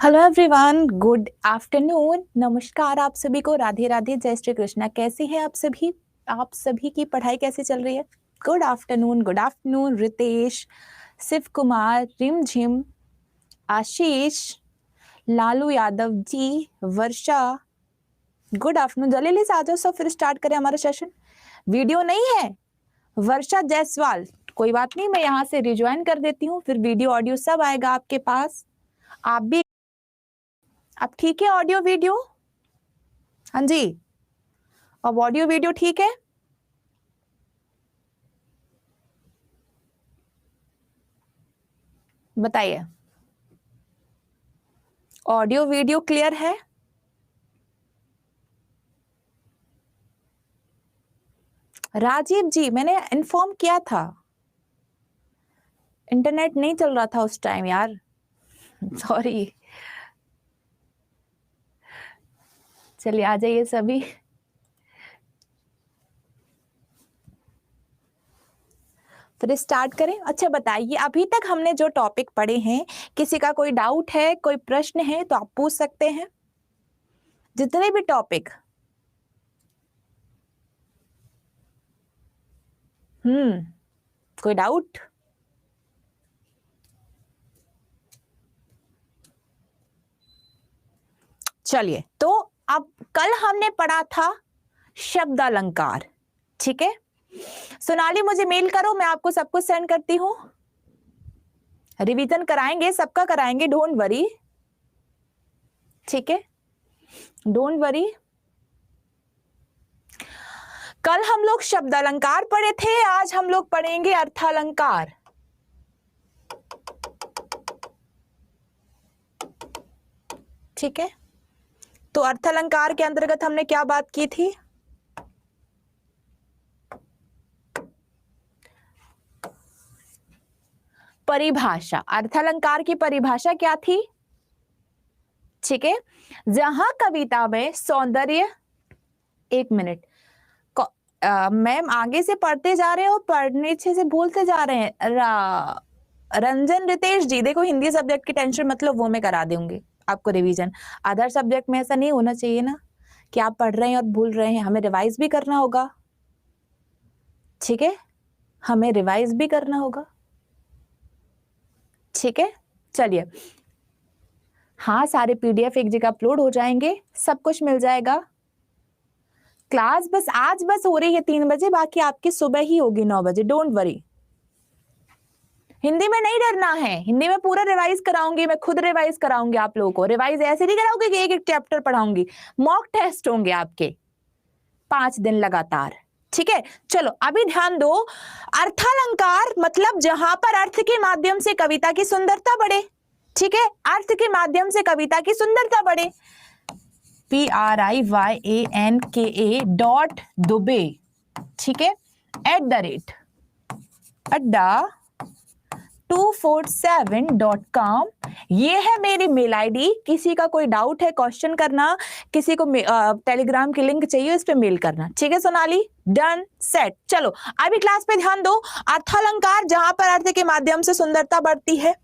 Hello everyone, good afternoon, नमस्कार आप सभी को, राधे राधे, जय श्री कृष्णा। कैसे हैं आप सभी? आप सभी की पढ़ाई कैसे चल रही है? गुड आफ्टरनून रितेश, शिव कुमार, रिमझिम, आशीष, लालू यादव जी, वर्षा, गुड आफ्टरनून। जल्दी से आ जाओ, सब फिर स्टार्ट करें हमारा सेशन। वीडियो नहीं है, वर्षा जायसवाल, कोई बात नहीं, मैं यहाँ से रिज्वाइन कर देती हूँ, फिर वीडियो ऑडियो सब आएगा आपके पास। आप भी, आप ठीक है? ऑडियो वीडियो, हाँ जी, अब ऑडियो वीडियो ठीक है? बताइए, ऑडियो वीडियो क्लियर है? राजीव जी, मैंने इन्फॉर्म किया था, इंटरनेट नहीं चल रहा था उस टाइम यार, सॉरी। चलिए आ जाइए सभी। फिर स्टार्ट करें। अच्छा बताइए, अभी तक हमने जो टॉपिक पढ़े हैं, किसी का कोई डाउट है, कोई प्रश्न है तो आप पूछ सकते हैं, जितने भी टॉपिक। कोई डाउट? चलिए, तो अब कल हमने पढ़ा था शब्द अलंकार, ठीक है? सोनाली मुझे मेल करो, मैं आपको सब कुछ सेंड करती हूँ। रिवीजन कराएंगे, सबका कराएंगे, डोंट वरी, ठीक है? Don't worry. कल हम लोग शब्द अलंकार पढ़े थे, आज हम लोग पढ़ेंगे अर्थालंकार। ठीक है, तो अर्थालंकार के अंतर्गत हमने क्या बात की थी? परिभाषा। अर्थालंकार की परिभाषा क्या थी? ठीक है, जहां कविता में सौंदर्य, एक मिनट मैम, आगे से पढ़ते जा रहे हो, पढ़ने से बोलते जा रहे हैं। रंजन रितेश जी, देखो हिंदी सब्जेक्ट की टेंशन मतलब, वो मैं करा दूंगी आपको रिवीजन। अदर सब्जेक्ट में ऐसा नहीं होना चाहिए ना कि आप पढ़ रहे हैं और भूल रहे हैं, हमें रिवाइज भी करना होगा, ठीक है? हमें रिवाइज भी करना होगा, ठीक है? चलिए, हाँ, सारे पीडीएफ एक जगह अपलोड हो जाएंगे, सब कुछ मिल जाएगा। क्लास बस आज बस हो रही है 3 बजे, बाकी आपकी सुबह ही होगी 9 बजे, डोंट वरी। हिंदी में नहीं डरना है, हिंदी में पूरा रिवाइज कराऊंगी, मैं खुद रिवाइज कराऊंगी आप लोगों को। रिवाइज ऐसे नहीं कराऊंगी कि एक एक चैप्टर पढ़ाऊंगी, मॉक टेस्ट होंगे आपके 5 दिन लगातार, ठीक है? चलो अभी ध्यान दो, अर्थालंकार मतलब जहां पर अर्थ के माध्यम से कविता की सुंदरता बढ़े, ठीक है? अर्थ के माध्यम से कविता की सुंदरता बढ़े। PRIYANKA ठीक है, @ अड्डा 247.com, ये है मेरी मेल आईडी। किसी का कोई डाउट है, क्वेश्चन करना, किसी को टेलीग्राम की लिंक चाहिए, इस पे मेल करना, ठीक है सोनाली? Done, set. चलो अभी क्लास पे ध्यान दो, अर्थालंकार जहां पर अर्थ के माध्यम से सुंदरता बढ़ती है,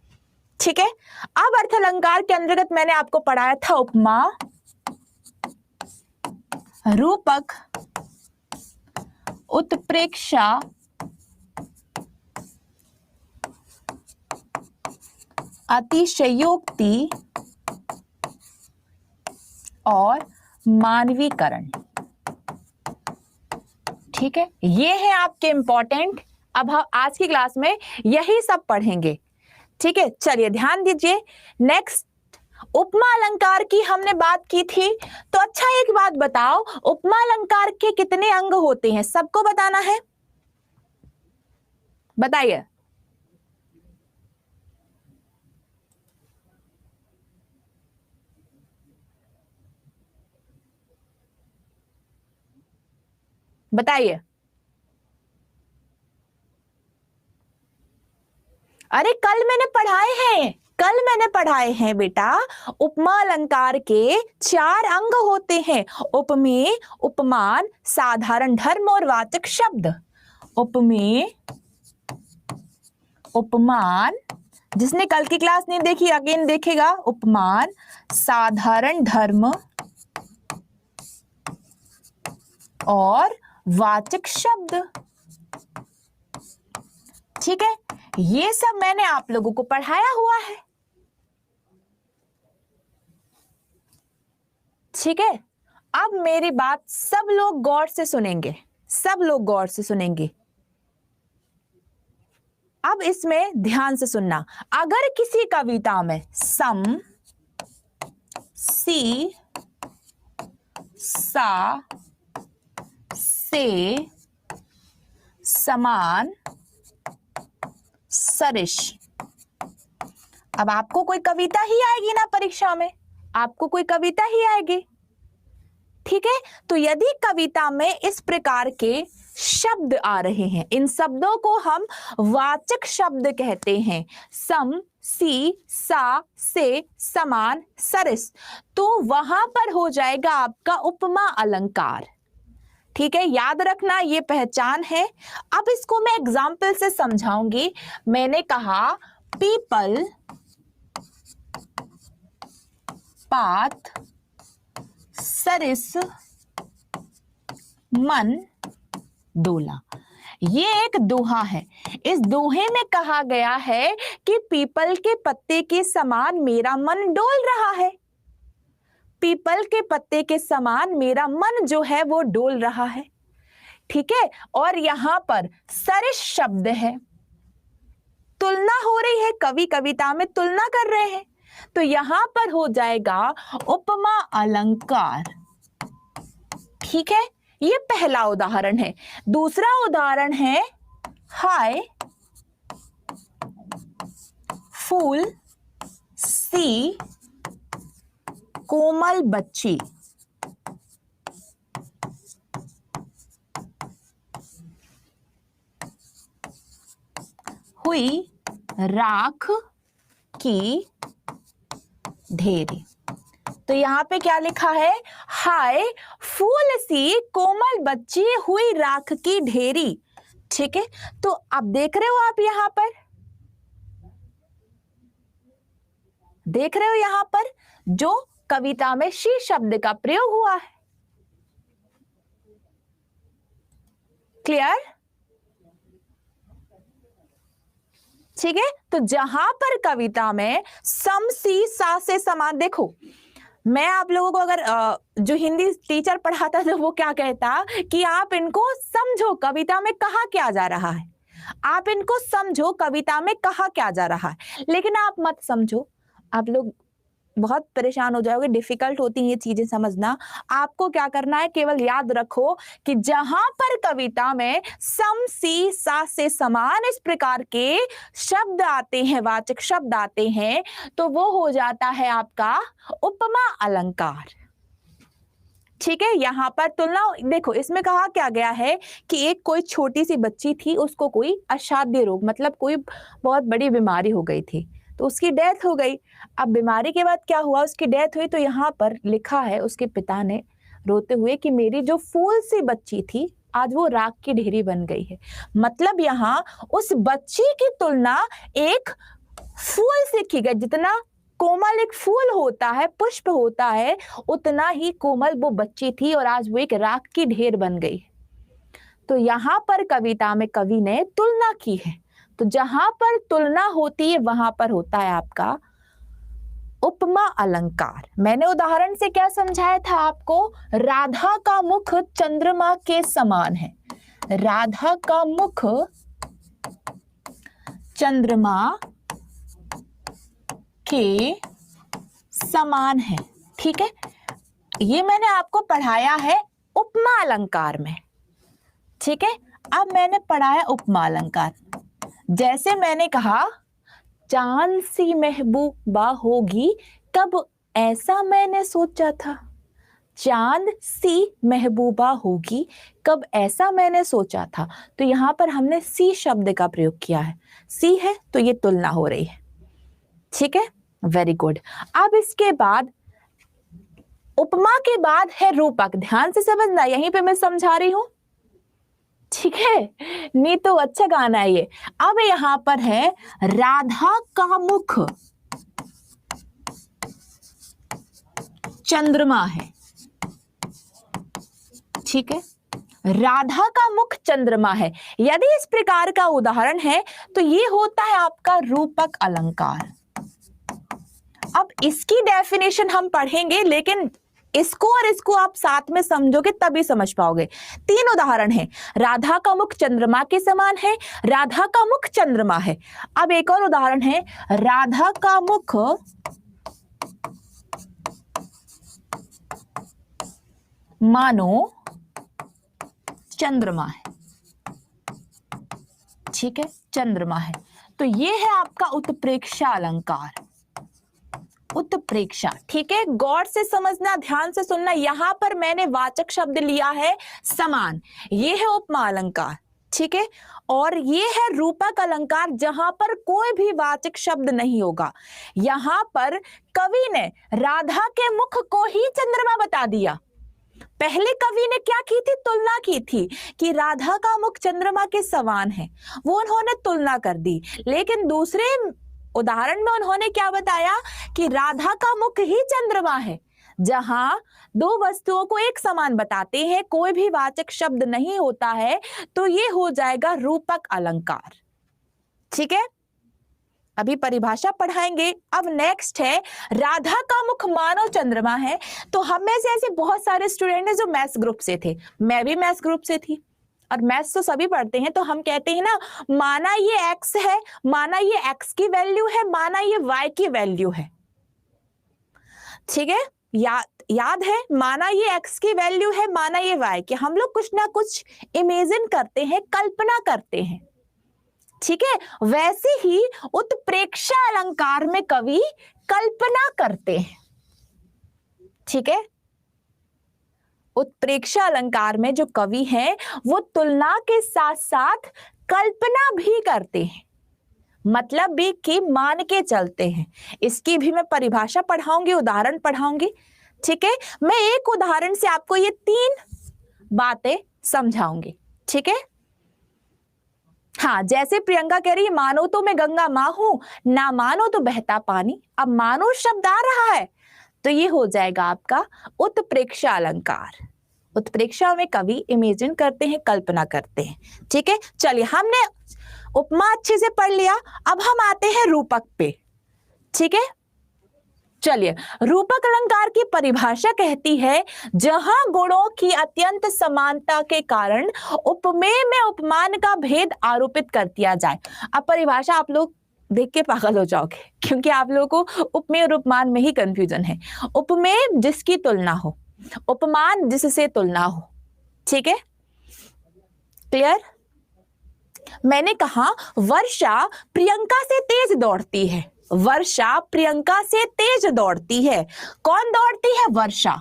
ठीक है? अब अर्थालंकार के अंतर्गत मैंने आपको पढ़ाया था उपमा, रूपक, उत्प्रेक्षा, अतिशयोक्ति और मानवीकरण, ठीक है? ये है आपके इंपॉर्टेंट। अब हम आज की क्लास में यही सब पढ़ेंगे, ठीक है? चलिए ध्यान दीजिए। नेक्स्ट, उपमा अलंकार की हमने बात की थी, तो अच्छा एक बात बताओ, उपमा अलंकार के कितने अंग होते हैं? सबको बताना है, बताइए। बताइए। अरे कल मैंने पढ़ाए हैं, कल मैंने पढ़ाए हैं बेटा। उपमा अलंकार के 4 अंग होते हैं, उपमेय, उपमान, साधारण धर्म और वाचक शब्द। उपमेय, उपमान, जिसने कल की क्लास नहीं देखी अगेन देखेगा। उपमान, साधारण धर्म और वाचक शब्द। ठीक है, ये सब मैंने आप लोगों को पढ़ाया हुआ है। ठीक है, अब मेरी बात सब लोग गौर से सुनेंगे, सब लोग गौर से सुनेंगे। अब इसमें ध्यान से सुनना। अगर किसी कविता में सम, सी, सा, से, समान, सरिश, अब आपको कोई कविता ही आएगी ना परीक्षा में, आपको कोई कविता ही आएगी। ठीक है, तो यदि कविता में इस प्रकार के शब्द आ रहे हैं, इन शब्दों को हम वाचक शब्द कहते हैं। सम, सी, सा, से, समान, सरिस, तो वहां पर हो जाएगा आपका उपमा अलंकार। ठीक है, याद रखना ये पहचान है। अब इसको मैं एग्जाम्पल से समझाऊंगी। मैंने कहा पीपल, पात, सरिस, मन, डोला। ये एक दोहा है। इस दोहे में कहा गया है कि पीपल के पत्ते के समान मेरा मन डोल रहा है। पीपल के पत्ते के समान मेरा मन जो है वो डोल रहा है। ठीक है, और यहां पर सरिस शब्द है, तुलना हो रही है, कवि कविता में तुलना कर रहे हैं, तो यहां पर हो जाएगा उपमा अलंकार। ठीक है, ये पहला उदाहरण है। दूसरा उदाहरण है हाय फूल सी कोमल बच्ची। हुई राख की ढेरी। तो यहां पे क्या लिखा है? हाय फूल सी कोमल बच्ची हुई राख की ढेरी। ठीक है, तो अब देख रहे हो आप यहां पर, देख रहे हो यहां पर जो कविता में शी शब्द का प्रयोग हुआ है। क्लियर? ठीक है, तो जहां पर कविता में सम सी सा से समान, देखो मैं आप लोगों को अगर जो हिंदी टीचर पढ़ाता था वो क्या कहता कि आप इनको समझो कविता में कहा क्या जा रहा है, आप इनको समझो कविता में कहा क्या जा रहा है, लेकिन आप मत समझो, आप लोग बहुत परेशान हो जाओगे, डिफिकल्ट होती हैं ये चीजें समझना। आपको क्या करना है, केवल याद रखो कि जहां पर कविता में सम सी सा से समान इस प्रकार के शब्द आते हैं, वाचक शब्द आते हैं, तो वो हो जाता है आपका उपमा अलंकार। ठीक है, यहां पर तुलना देखो, इसमें कहा क्या गया है कि एक कोई छोटी सी बच्ची थी, उसको कोई असाध्य रोग मतलब कोई बहुत बड़ी बीमारी हो गई थी, तो उसकी डेथ हो गई। अब बीमारी के बाद क्या हुआ, उसकी डेथ हुई, तो यहाँ पर लिखा है उसके पिता ने रोते हुए कि मेरी जो फूल सी बच्ची थी आज वो राख की ढेरी बन गई है। मतलब यहाँ उस बच्ची की तुलना एक फूल से की गई, जितना कोमल एक फूल होता है, पुष्प होता है, उतना ही कोमल वो बच्ची थी और आज वो एक राख की ढेर बन गई। तो यहाँ पर कविता में कवि ने तुलना की है, तो जहां पर तुलना होती है वहां पर होता है आपका उपमा अलंकार। मैंने उदाहरण से क्या समझाया था आपको? राधा का मुख चंद्रमा के समान है, राधा का मुख चंद्रमा के समान है। ठीक है, ये मैंने आपको पढ़ाया है उपमा अलंकार में। ठीक है, अब मैंने पढ़ाया उपमा अलंकार। जैसे मैंने कहा चांद सी महबूबा होगी कब ऐसा मैंने सोचा था, चांद सी महबूबा होगी कब ऐसा मैंने सोचा था, तो यहां पर हमने सी शब्द का प्रयोग किया है, सी है तो ये तुलना हो रही है। ठीक है, वेरी गुड। अब इसके बाद उपमा के बाद है रूपक। ध्यान से समझना, यहीं पे मैं समझा रही हूं। ठीक है, नीतू अच्छा गाना है ये। अब यहां पर है राधा का मुख चंद्रमा है। ठीक है, राधा का मुख चंद्रमा है। यदि इस प्रकार का उदाहरण है तो ये होता है आपका रूपक अलंकार। अब इसकी डेफिनेशन हम पढ़ेंगे, लेकिन इसको और इसको आप साथ में समझोगे तभी समझ पाओगे। 3 उदाहरण हैं। राधा का मुख चंद्रमा के समान है, राधा का मुख चंद्रमा है। अब एक और उदाहरण है, राधा का मुख मानो चंद्रमा है। ठीक है, चंद्रमा है। तो ये है आपका उत्प्रेक्षा अलंकार, उत्प्रेक्षा। ठीक है, गौर से समझना, ध्यान से सुनना। यहां पर मैंने वाचक शब्द लिया है समान, ये है उपमा अलंकार। ठीक है, और ये है रूपक अलंकार जहां पर कोई भी वाचक शब्द नहीं होगा। यहां पर कवि ने राधा के मुख को ही चंद्रमा बता दिया। पहले कवि ने क्या की थी, तुलना की थी कि राधा का मुख चंद्रमा के समान है, वो उन्होंने तुलना कर दी। लेकिन दूसरे उदाहरण में उन्होंने क्या बताया कि राधा का मुख ही चंद्रमा है। जहां 2 वस्तुओं को एक समान बताते हैं, कोई भी वाचक शब्द नहीं होता है, तो ये हो जाएगा रूपक अलंकार। ठीक है, अभी परिभाषा पढ़ाएंगे। अब नेक्स्ट है राधा का मुख मानव चंद्रमा है। तो हम में से ऐसे बहुत सारे स्टूडेंट हैं जो मैथ्स ग्रुप से थे, मैं भी मैथ्स ग्रुप से थी, और मैथ्स तो सभी पढ़ते हैं। तो हम कहते हैं ना, माना ये एक्स है, माना ये एक्स की वैल्यू है, माना ये वाई की वैल्यू है। ठीक है, याद है, माना ये एक्स की वैल्यू है, माना ये वाई की। हम लोग कुछ ना कुछ इमेजिन करते हैं, कल्पना करते हैं। ठीक है, वैसे ही उत्प्रेक्षा अलंकार में कवि कल्पना करते हैं। ठीक है, उत्प्रेक्षा अलंकार में जो कवि हैं वो तुलना के साथ साथ कल्पना भी करते हैं, मतलब भी कि मान के चलते हैं। इसकी भी मैं परिभाषा पढ़ाऊंगी, उदाहरण पढ़ाऊंगी। ठीक है, मैं एक उदाहरण से आपको ये 3 बातें समझाऊंगी। ठीक है, हाँ, जैसे प्रियंका कह रही है, मानो तो मैं गंगा मां हूं, ना मानो तो बहता पानी। अब मानो शब्द आ रहा है तो ये हो जाएगा आपका उत्प्रेक्षा अलंकार। उत्प्रेक्षा में कवि इमेजिन करते हैं, कल्पना करते हैं। ठीक है, चलिए, हमने उपमा अच्छे से पढ़ लिया। अब हम आते हैं रूपक पे। ठीक है, चलिए, रूपक अलंकार की परिभाषा कहती है, जहां गुणों की अत्यंत समानता के कारण उपमेय में उपमान का भेद आरोपित कर दिया जाए। अब परिभाषा आप लोग देख के पागल हो जाओगे, क्योंकि आप लोगों को उपमेय और उपमान में ही कंफ्यूजन है। उपमेय जिसकी तुलना हो, उपमान जिससे तुलना हो। ठीक है, क्लियर? मैंने कहा वर्षा प्रियंका से तेज दौड़ती है। वर्षा प्रियंका से तेज दौड़ती है। कौन दौड़ती है? वर्षा।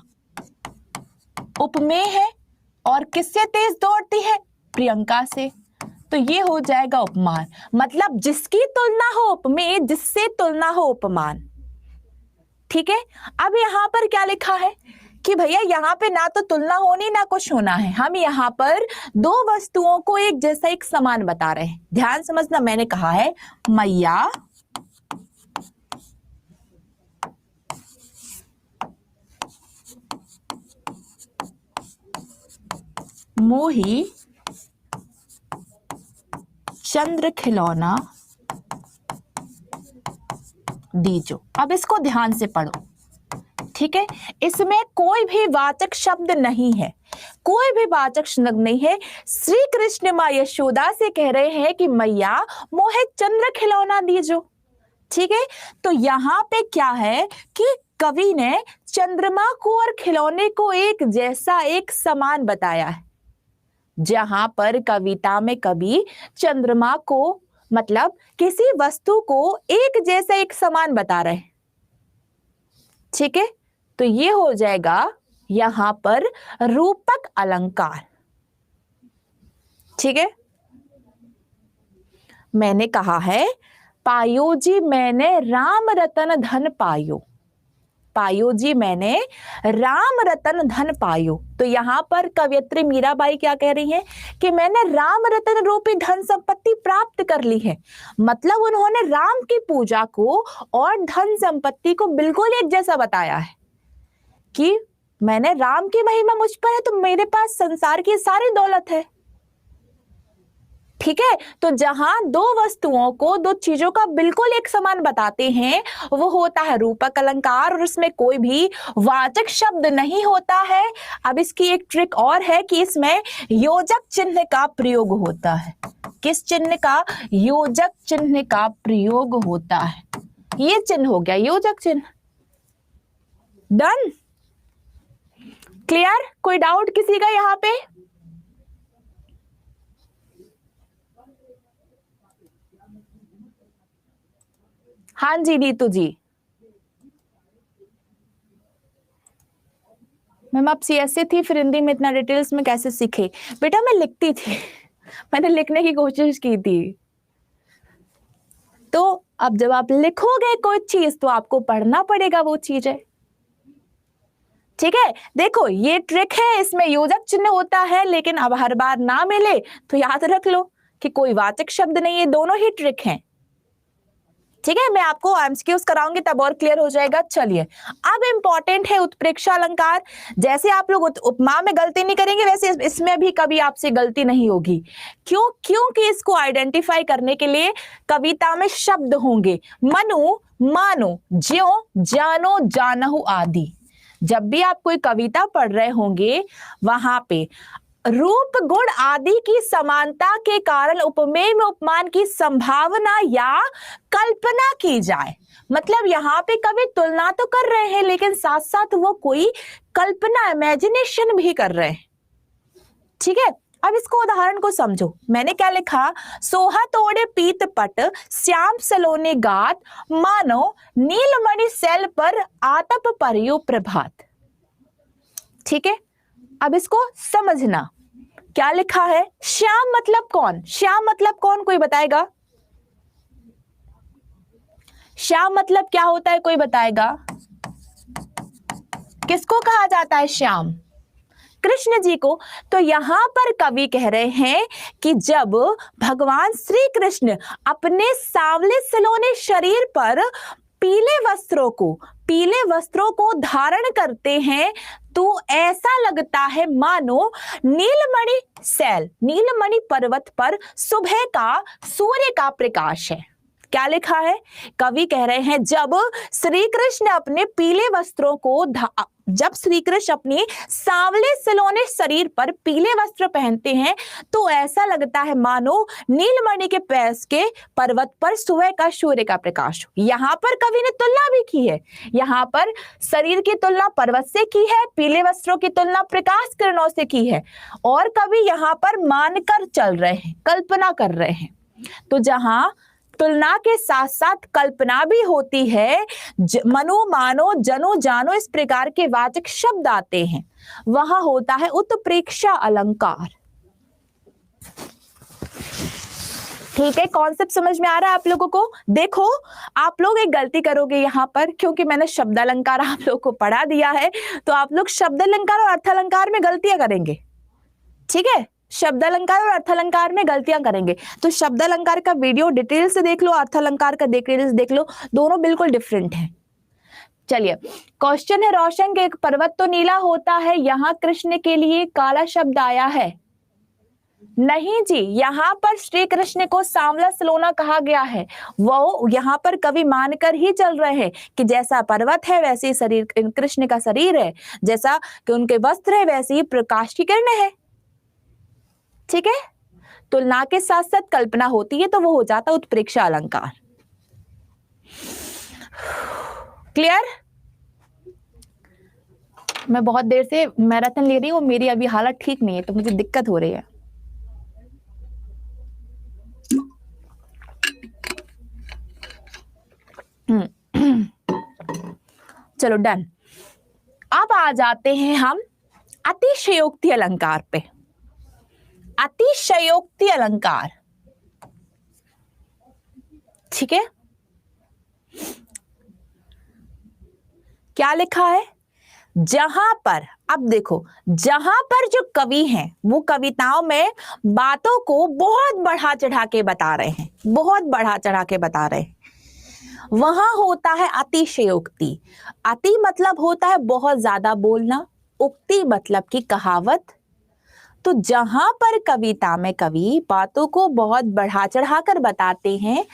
उपमेय है, और किससे तेज दौड़ती है? प्रियंका से। तो ये हो जाएगा उपमान, मतलब जिसकी तुलना हो उपमेय, जिससे तुलना हो उपमान। ठीक है, अब यहां पर क्या लिखा है कि भैया यहाँ पे ना तो तुलना होनी ना कुछ होना है, हम यहाँ पर 2 वस्तुओं को एक जैसा, एक समान बता रहे हैं। ध्यान समझना, मैंने कहा है मैया मोही चंद्र खिलौना दीजो। अब इसको ध्यान से पढ़ो। ठीक है, इसमें कोई भी वाचक शब्द नहीं है, कोई भी वाचक शब्द नहीं है। श्री कृष्ण मां यशोदा से कह रहे हैं कि मैया मोहे चंद्र खिलौना दीजो। ठीक है, तो यहां पे क्या है कि कवि ने चंद्रमा को और खिलौने को एक जैसा, एक समान बताया है। जहां पर कविता में कवि चंद्रमा को, मतलब किसी वस्तु को एक जैसा, एक समान बता रहे हैं। ठीक है, तो ये हो जाएगा यहां पर रूपक अलंकार। ठीक है, मैंने कहा है पायो जी मैंने राम रतन धन पायो। पायो जी मैंने राम रतन धन पायो। तो यहाँ पर कवयित्री मीराबाई क्या कह रही हैं कि मैंने राम रतन रूपी धन संपत्ति प्राप्त कर ली है। मतलब उन्होंने राम की पूजा को और धन संपत्ति को बिल्कुल एक जैसा बताया है कि मैंने राम की महिमा मुझ पर है तो मेरे पास संसार की सारी दौलत है। ठीक है, तो जहां दो वस्तुओं को, दो चीजों का बिल्कुल एक समान बताते हैं वो होता है रूपक अलंकार, और उसमें कोई भी वाचक शब्द नहीं होता है। अब इसकी एक ट्रिक और है कि इसमें योजक चिन्ह का प्रयोग होता है। किस चिन्ह का? योजक चिन्ह का प्रयोग होता है। ये चिन्ह हो गया योजक चिन्ह। डन? क्लियर? कोई डाउट किसी का यहां पे? हाँ जी नीतू जी। मैम आप सीएससी थी, फिर हिंदी में इतना डिटेल्स में कैसे सीखे? बेटा मैं लिखती थी मैंने लिखने की कोशिश की थी। तो अब जब आप लिखोगे कोई चीज तो आपको पढ़ना पड़ेगा वो चीज है। ठीक है, देखो ये ट्रिक है, इसमें योजक चिन्ह होता है, लेकिन अब हर बार ना मिले तो याद रख लो कि कोई वाचक शब्द नहीं है, दोनों ही ट्रिक हैं। ठीक है, मैं आपको एमसीक्यूज कराऊंगी तब और क्लियर हो जाएगा। चलिए अब इंपॉर्टेंट है उत्प्रेक्षा अलंकार। जैसे आप लोग उपमा में गलती नहीं करेंगे वैसे इसमें भी कभी आपसे गलती नहीं होगी। क्यों? क्योंकि इसको आइडेंटिफाई करने के लिए कविता में शब्द होंगे मनु, मानो, ज्यो, जानो, जानहु आदि। जब भी आप कोई कविता पढ़ रहे होंगे वहां पे रूप गुण आदि की समानता के कारण उपमेय में उपमान की संभावना या कल्पना की जाए। मतलब यहाँ पे कवि तुलना तो कर रहे हैं लेकिन साथ साथ वो कोई कल्पना, इमेजिनेशन भी कर रहे हैं। ठीक है, अब इसको उदाहरण को समझो। मैंने क्या लिखा? सोहा तोड़े पीत पट, श्याम सलोने गात, मानो नीलमणि सैल पर आतप परियो प्रभात। ठीक है, अब इसको समझना। क्या लिखा है? श्याम मतलब कौन? श्याम मतलब कौन? कोई बताएगा? श्याम मतलब क्या होता है? कोई बताएगा? किसको कहा जाता है श्याम? कृष्ण जी को। तो यहां पर कवि कह रहे हैं कि जब भगवान श्री कृष्ण अपने सांवले सलोने शरीर पर पीले वस्त्रों को धारण करते हैं तो ऐसा लगता है मानो नीलमणि सैल, नीलमणि पर्वत पर सुबह का सूर्य का प्रकाश है। क्या लिखा है? कवि कह रहे हैं जब श्री कृष्ण अपने पीले वस्त्रों को जब श्री कृष्ण अपने सांवले सलोने शरीर पर पीले वस्त्र पहनते हैं तो ऐसा लगता है मानो नीलमणि के पैस के पर्वत पर सुबह का सूर्य का प्रकाश। यहां पर कवि ने तुलना भी की है। यहां पर शरीर की तुलना पर्वत से की है, पीले वस्त्रों की तुलना प्रकाश किरणों से की है, और कवि यहां पर मानकर चल रहे हैं, कल्पना कर रहे हैं। तो जहां तुलना के साथ साथ कल्पना भी होती है, मनो, मानो, जनो, जानो इस प्रकार के वाचक शब्द आते हैं, वहां होता है उत्प्रेक्षा अलंकार। ठीक है, कॉन्सेप्ट समझ में आ रहा है आप लोगों को? देखो आप लोग एक गलती करोगे यहां पर, क्योंकि मैंने शब्द अलंकार आप लोगों को पढ़ा दिया है तो आप लोग शब्द अलंकार और अर्थ अलंकार में गलतियां करेंगे। ठीक है, शब्द अलंकार और अर्थ अलंकार में गलतियां करेंगे। तो शब्द अलंकार का वीडियो डिटेल से देख लो, अर्थ अलंकार का डिटेल देख लो, दोनों बिल्कुल डिफरेंट है। चलिए क्वेश्चन है, रोशन के एक पर्वत तो नीला होता है, यहाँ कृष्ण के लिए काला शब्द आया है। नहीं जी, यहाँ पर श्री कृष्ण को सांवला सलोना कहा गया है। वो यहाँ पर कवि मानकर ही चल रहे हैं कि जैसा पर्वत है वैसे ही शरीर, कृष्ण का शरीर है, जैसा कि उनके वस्त्र है वैसे ही प्रकाश की किरणें है। ठीक है, तुलना के साथ साथ कल्पना होती है तो वो हो जाता उत्प्रेक्षा अलंकार। क्लियर? मैं बहुत देर से मैराथन ले रही हूँ, मेरी अभी हालत ठीक नहीं है तो मुझे दिक्कत हो रही है। चलो डन। अब आ जाते हैं हम अतिशयोक्ति अलंकार पे। अतिशयोक्ति अलंकार, ठीक है। क्या लिखा है? जहां पर, अब देखो, जहां पर जो कवि हैं वो कविताओं में बातों को बहुत बढ़ा चढ़ा के बता रहे हैं, बहुत बढ़ा चढ़ा के बता रहे हैं, वहां होता है अतिशयोक्ति। अति मतलब होता है बहुत ज्यादा बोलना, उक्ति मतलब की कहावत। तो जहां पर कविता में कवि बातों को बहुत बढ़ा चढ़ाकर बताते हैं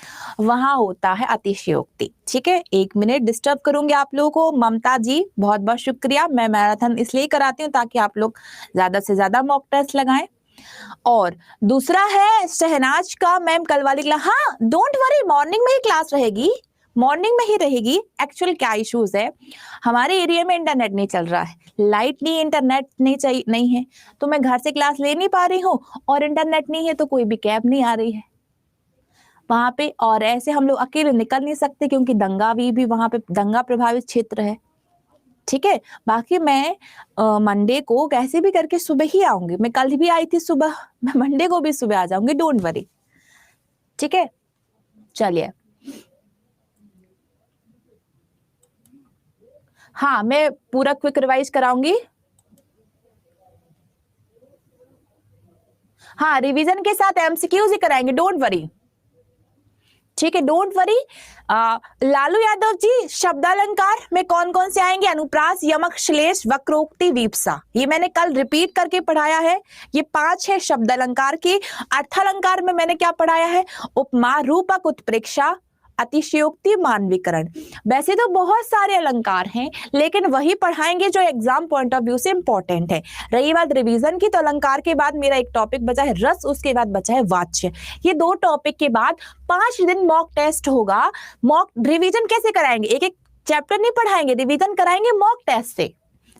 वहां होता है अतिशयोक्ति। ठीक है, 1 मिनट डिस्टर्ब करूंगी आप लोगों को। ममता जी बहुत बहुत शुक्रिया। मैं मैराथन इसलिए कराती हूँ ताकि आप लोग ज्यादा से ज्यादा मॉक टेस्ट लगाएं। और दूसरा है शहनाज का, मैम कल वाली क्लास, हाँ डोंट वरी, मॉर्निंग में ही क्लास रहेगी, मॉर्निंग में ही रहेगी। एक्चुअल क्या इश्यूज है, हमारे एरिया में इंटरनेट नहीं चल रहा है, लाइट नहीं, इंटरनेट नहीं चाहिए, नहीं है, तो मैं घर से क्लास ले नहीं पा रही हूँ, और इंटरनेट नहीं है तो कोई भी कैब नहीं आ रही है वहां पे, और ऐसे हम लोग अकेले निकल नहीं सकते क्योंकि दंगा भी वहां पे दंगा प्रभावित क्षेत्र है। ठीक है, बाकी मैं मंडे को कैसे भी करके सुबह ही आऊंगी, मैं कल भी आई थी सुबह, मैं मंडे को भी सुबह आ जाऊंगी, डोंट वरी। ठीक है, चलिए, हाँ मैं पूरा क्विक रिवाइज कराऊंगी। हाँ, रिवीजन के साथ एमसीक्यूज ही कराएंगे, डोंट वरी। ठीक है, डोंट वरी। लालू यादव जी, शब्दालंकार में कौन कौन से आएंगे? अनुप्रास, यमक, श्लेष, वक्रोक्ति, वीप्सा, ये मैंने कल रिपीट करके पढ़ाया है। ये 5 है शब्दालंकार की। अर्थालंकार में मैंने क्या पढ़ाया है? उपमा, रूपक, उत्प्रेक्षा, अतिशयोक्ति, मानवीकरण। वैसे तो बहुत सारे अलंकार हैं, लेकिन वही पढ़ाएंगे जो एग्जाम पॉइंट ऑफ व्यू से इंपॉर्टेंट है। रही बात रिवीजन की, तो अलंकार के बाद मेरा एक टॉपिक बचा है रस, उसके बाद बचा है वाच्य। ये 2 टॉपिक के बाद 5 दिन मॉक टेस्ट होगा। मॉक रिवीजन कैसे कराएंगे? एक एक चैप्टर नहीं पढ़ाएंगे, रिवीजन कराएंगे मॉक टेस्ट से।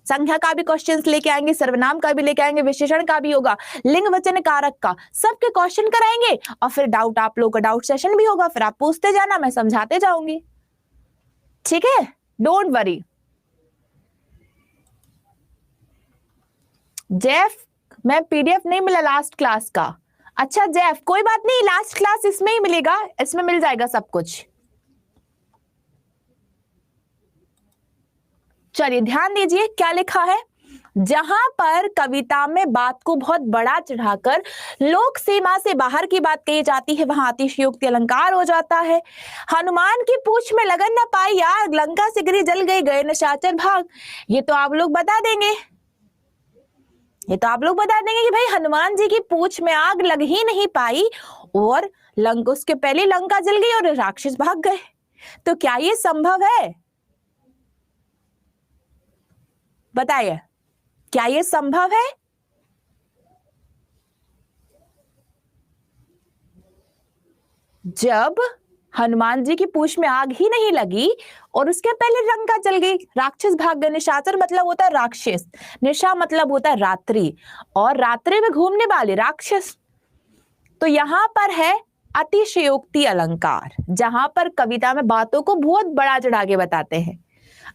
संख्या का भी क्वेश्चंस लेके आएंगे, सर्वनाम का भी लेके आएंगे, विशेषण का भी होगा, लिंग वचन कारक का, सबके क्वेश्चन कराएंगे, और फिर डाउट, आप लोगों का डाउट सेशन भी होगा, फिर आप पूछते जाना, मैं समझाते जाऊंगी। ठीक है, डोंट वरी। जेफ, मैं पीडीएफ नहीं मिला लास्ट क्लास का। अच्छा जेफ, कोई बात नहीं, लास्ट क्लास इसमें ही मिलेगा, इसमें मिल जाएगा सब कुछ। चलिए ध्यान दीजिए क्या लिखा है। जहां पर कविता में बात को बहुत बड़ा चढ़ाकर लोक सीमा से बाहर की बात कही जाती है वहां अतिशयोक्ति अलंकार हो जाता है। हनुमान की पूंछ में लगन न पाई आग, लंका से गिरी जल गई, गए निशाचर भाग। ये तो आप लोग बता देंगे, ये तो आप लोग बता देंगे कि भाई हनुमान जी की पूंछ में आग लग ही नहीं पाई, और उसके पहले लंका जल गई और राक्षस भाग गए। तो क्या ये संभव है? बताइए, क्या ये संभव है? जब हनुमान जी की पूंछ में आग ही नहीं लगी और उसके पहले लंका जल गई, राक्षस भाग गए। निशाचर मतलब होता है राक्षस, निशा मतलब होता है रात्रि, और रात्रि में घूमने वाले राक्षस। तो यहां पर है अतिशयोक्ति अलंकार, जहां पर कविता में बातों को बहुत बड़ा चढ़ा के बताते हैं।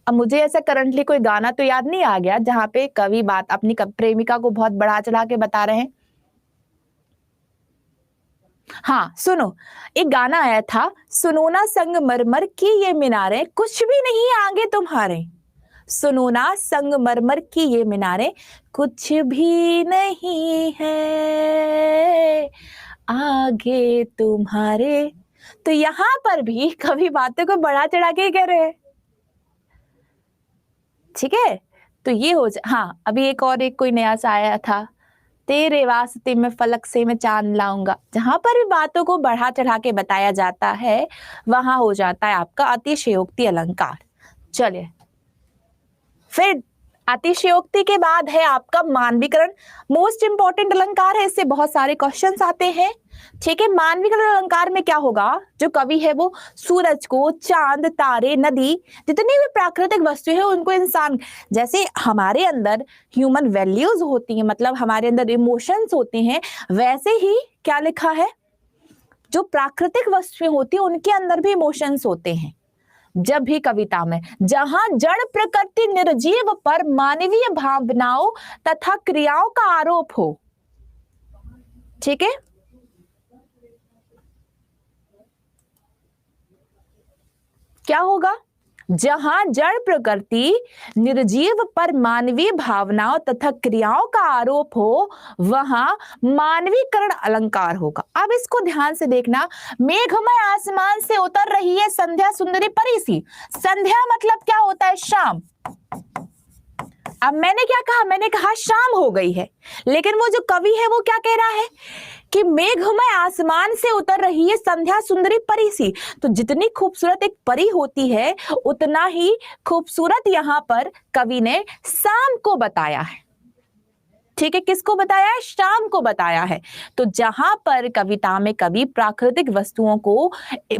अब मुझे ऐसा करंटली कोई गाना तो याद नहीं आ गया जहां पे कवि बात अपनी प्रेमिका को बहुत बढ़ा चढ़ा के बता रहे हैं। हाँ सुनो, एक गाना आया था, सुनो ना संगमरमर की ये मीनारें कुछ भी नहीं आगे तुम्हारे। सुनो ना संगमरमर की ये मीनारें कुछ भी नहीं है आगे तुम्हारे। तो यहां पर भी कवि बातों को बढ़ा चढ़ा के कह रहे हैं। ठीक है, तो ये हो हाँ, अभी एक और एक कोई नया सा आया था, तेरे वास्ते में फलक से मैं चांद लाऊंगा। जहां पर भी बातों को बढ़ा चढ़ा के बताया जाता है वहां हो जाता है आपका अतिशयोक्ति अलंकार। चलिए, फिर अतिशयोक्ति के बाद है आपका मानवीकरण। मोस्ट इंपॉर्टेंट अलंकार है, इससे बहुत सारे क्वेश्चंस आते हैं। ठीक है, मानवीकरण अलंकार में क्या होगा? जो कवि है वो सूरज को, चांद, तारे, नदी, जितनी भी प्राकृतिक वस्तु है उनको इंसान, जैसे हमारे अंदर ह्यूमन वैल्यूज होती हैं, मतलब हमारे अंदर इमोशंस होते हैं, वैसे ही क्या लिखा है, जो प्राकृतिक वस्तुएं होती है उनके अंदर भी इमोशंस होते हैं। जब भी कविता में जहां जड़ प्रकृति निर्जीव पर मानवीय भावनाओं तथा क्रियाओं का आरोप हो, ठीक है, क्या होगा? जहां जड़ प्रकृति निर्जीव पर मानवीय भावनाओं तथा क्रियाओं का आरोप हो वहां मानवीकरण अलंकार होगा। अब इसको ध्यान से देखना, मेघमय आसमान से उतर रही है संध्या सुंदरी परी सी। संध्या मतलब क्या होता है? शाम। अब मैंने क्या कहा? मैंने कहा शाम हो गई है, लेकिन वो जो कवि है वो क्या कह रहा है कि मेघमय आसमान से उतर रही है संध्या सुंदरी परी सी। तो जितनी खूबसूरत एक परी होती है उतना ही खूबसूरत यहां पर कवि ने शाम को बताया है। ठीक है, किसको बताया है? शाम को बताया है। तो जहां पर कविता में कवि प्राकृतिक वस्तुओं को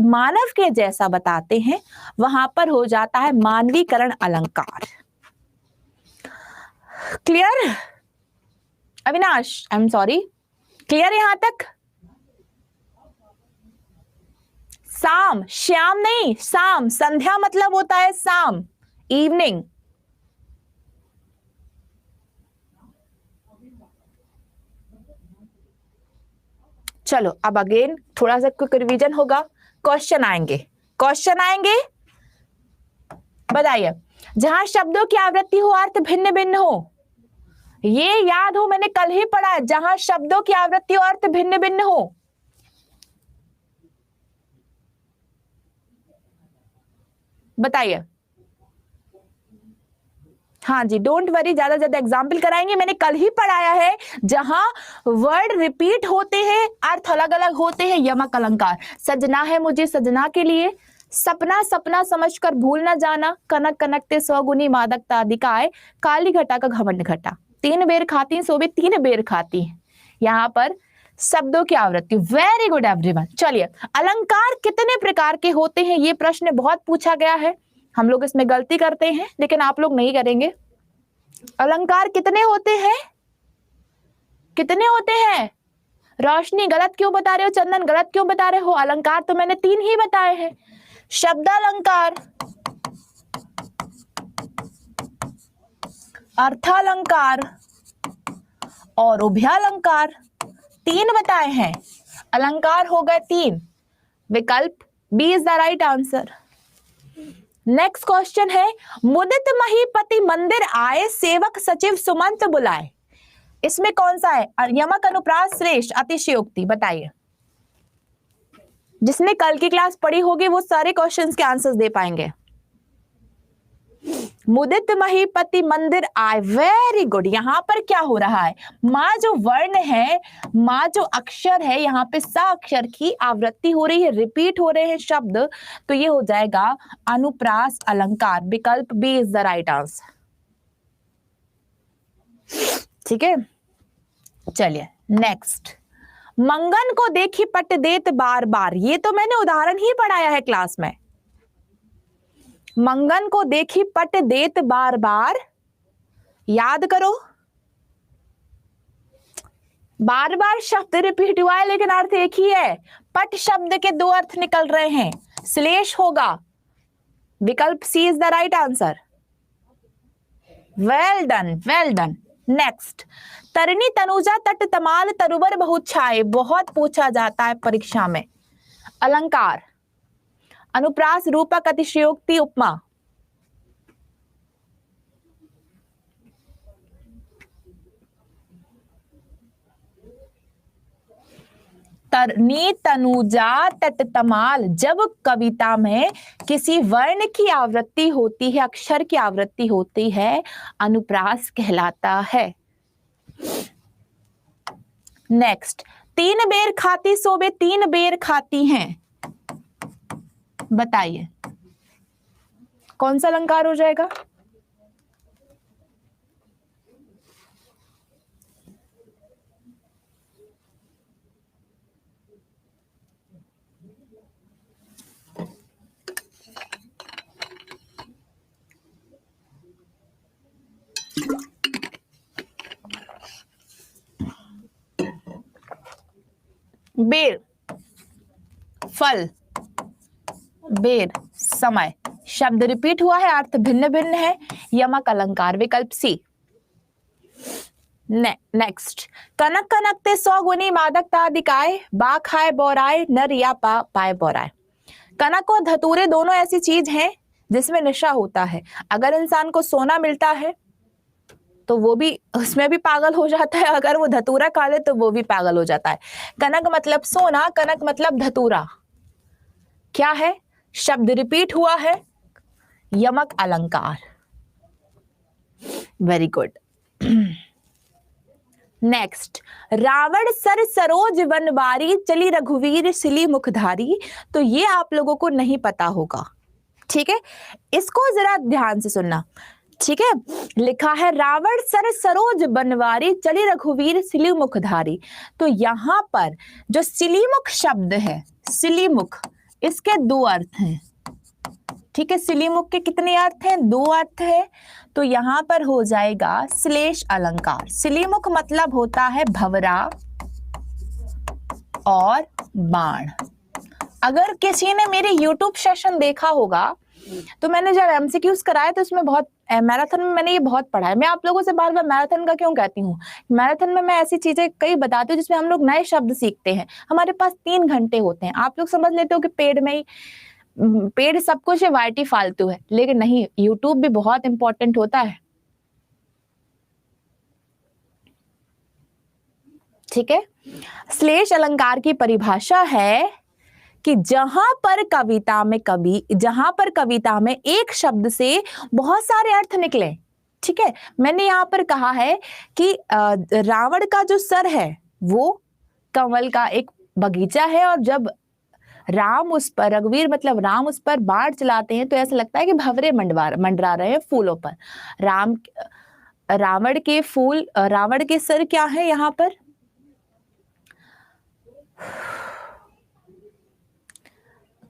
मानव के जैसा बताते हैं वहां पर हो जाता है मानवीकरण अलंकार। Clear Avinash? I am sorry, clear यहां तक? शाम, श्याम नहीं, शाम। संध्या मतलब होता है शाम, इवनिंग। चलो अब अगेन थोड़ा सा क्विक रिवीजन होगा, क्वेश्चन आएंगे। क्वेश्चन आएंगे, बताइए। जहां शब्दों की आवृत्ति हो अर्थ भिन्न भिन्न हो, ये याद हो मैंने कल ही पढ़ा है। जहां शब्दों की आवृत्ति और अर्थ भिन्न भिन्न हो, बताइए। हाँ जी, डोंट वरी, ज्यादा ज्यादा एग्जाम्पल कराएंगे, मैंने कल ही पढ़ाया है। जहां वर्ड रिपीट होते हैं अर्थ अलग अलग होते हैं, यमक अलंकार। सजना है मुझे सजना के लिए, सपना सपना समझकर भूल न जाना, कनक कनकते स्वगुनी मादकता अधिकाय, काली घटा का घमंड घटा, तीन बेर खाती सोबे तीन बेर खाती। यहाँ पर शब्दों की आवृत्ति। Very good everyone. चलिए, अलंकार कितने प्रकार के होते हैं ये प्रश्न बहुत पूछा गया है। हम लोग इसमें गलती करते हैं लेकिन आप लोग नहीं करेंगे। अलंकार कितने होते हैं? कितने होते हैं? रोशनी गलत क्यों बता रहे हो? चंदन गलत क्यों बता रहे हो? अलंकार तो मैंने 3 ही बताए हैं। शब्दालंकार, अर्थालंकार और उभयालंकार, 3 बताए हैं। अलंकार हो गए 3। विकल्प B is the right answer. Next question है, मुदित महीपति मंदिर आए, सेवक सचिव सुमंत बुलाए। इसमें कौन सा है? यमक अनुप्रास श्रेष्ठ अतिशयोक्ति, बताइए। जिसने कल की क्लास पढ़ी होगी वो सारे क्वेश्चंस के आंसर्स दे पाएंगे। मुदित महीपति मंदिर आए, वेरी गुड। यहां पर क्या हो रहा है? माँ जो वर्ण है, माँ जो अक्षर है, यहाँ पे सा अक्षर की आवृत्ति हो रही है, रिपीट हो रहे हैं शब्द, तो ये हो जाएगा अनुप्रास अलंकार। विकल्प B is the right answer. ठीक है, चलिए नेक्स्ट। मंगन को देखी पट देत बार बार, ये तो मैंने उदाहरण ही पढ़ाया है क्लास में। मंगन को देखी पट देत बार बार, याद करो। बार बार शब्द रिपीट हुआ है लेकिन अर्थ एक ही है। पट शब्द के 2 अर्थ निकल रहे हैं, श्लेष होगा। विकल्प C is the right answer. Well done, well done. Next, तरनी तनुजा तट तमाल तरुबर बहुत छाए, बहुत पूछा जाता है परीक्षा में। अलंकार, अनुप्रास रूपक अतिशयोक्ति उपमा। तरनी तनुजा तट तमाल, जब कविता में किसी वर्ण की आवृत्ति होती है, अक्षर की आवृत्ति होती है, अनुप्रास कहलाता है। नेक्स्ट, 3 बेर खाती सोबे 3 बेर खाती हैं, बताइए कौन सा अलंकार हो जाएगा? बेर, फल, बेर, समय। शब्द रिपीट हुआ है, अर्थ भिन्न भिन्न है, यमक अलंकार। विकल्प सी। नेक्स्ट, कनक कनकते 100 गुनी मादकता अधिकाय, बा खाए बोराए नर या पाए बोराए। कनक और धतूरे दोनों ऐसी चीज हैं जिसमें नशा होता है। अगर इंसान को सोना मिलता है तो वो भी उसमें भी पागल हो जाता है, अगर वो धतूरा खा ले तो वो भी पागल हो जाता है। कनक मतलब सोना, कनक मतलब धतूरा। क्या है? शब्द रिपीट हुआ है, यमक अलंकार। Very good. नेक्स्ट, रावण सर सरोज वनवारी, चली रघुवीर सिली मुखधारी। तो ये आप लोगों को नहीं पता होगा, ठीक है, इसको जरा ध्यान से सुनना, ठीक है। लिखा है रावण सर सरोज बनवारी, चली रघुवीर सिली मुखधारी। तो यहां पर जो सिलीमुख शब्द है, सिलीमुख, इसके दो अर्थ हैं, ठीक है। सिलीमुख के कितने अर्थ हैं? दो अर्थ है। तो यहां पर हो जाएगा श्लेष अलंकार। सिलीमुख मतलब होता है भंवरा और बाण। अगर किसी ने मेरे YouTube सेशन देखा होगा तो मैंने जब एमसीक्यूज कराए तो उसमें बहुत, मैराथन में मैंने ये बहुत पढ़ा है। मैं आप लोगों से बार बार मैराथन का क्यों कहती हूँ, मैराथन में मैं ऐसी चीजें कई बताती हूँ जिसमें हम लोग नए शब्द सीखते हैं। हमारे पास 3 घंटे होते हैं। आप लोग समझ लेते हो कि पेड में ही, पेड सब कुछ है, वाईटी फालतू है, लेकिन नहीं, यूट्यूब भी बहुत इंपॉर्टेंट होता है, ठीक है। श्लेष अलंकार की परिभाषा है कि जहां पर कविता में एक शब्द से बहुत सारे अर्थ निकले, ठीक है। मैंने यहां पर कहा है कि रावण का जो सर है वो कमल का एक बगीचा है, और जब राम उस पर, रघुवीर मतलब राम उस पर बाण चलाते हैं तो ऐसा लगता है कि भंवरे मंडरा रहे हैं फूलों पर। रावण के सर क्या है यहां पर?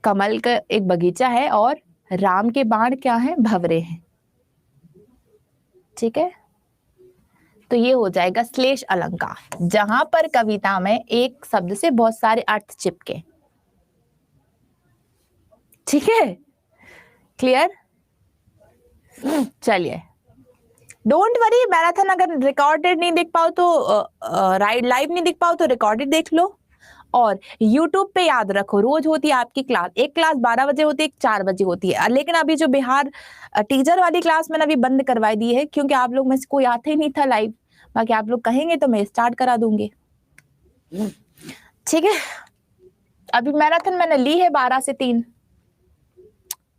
कमल का एक बगीचा है और राम के बाण क्या है? भंवरे हैं, ठीक है। तो ये हो जाएगा श्लेष अलंकार, जहां पर कविता में एक शब्द से बहुत सारे अर्थ चिपके, ठीक है। क्लियर? चलिए, डोंट वरी, मैराथन अगर रिकॉर्डेड नहीं देख पाओ तो लाइव नहीं देख पाओ तो रिकॉर्डेड देख लो। और YouTube पे याद रखो, रोज होती है आपकी क्लास, एक क्लास 12 बजे होती है, एक 4 बजे होती है। लेकिन अभी जो बिहार टीचर वाली क्लास मैंने अभी बंद करवाई दी है, क्योंकि आप लोग में से कोई आता ही नहीं था लाइव। बाकी आप लोग कहेंगे तो मैं स्टार्ट करा दूंगी, ठीक है। अभी मैराथन मैंने ली है 12 से 3,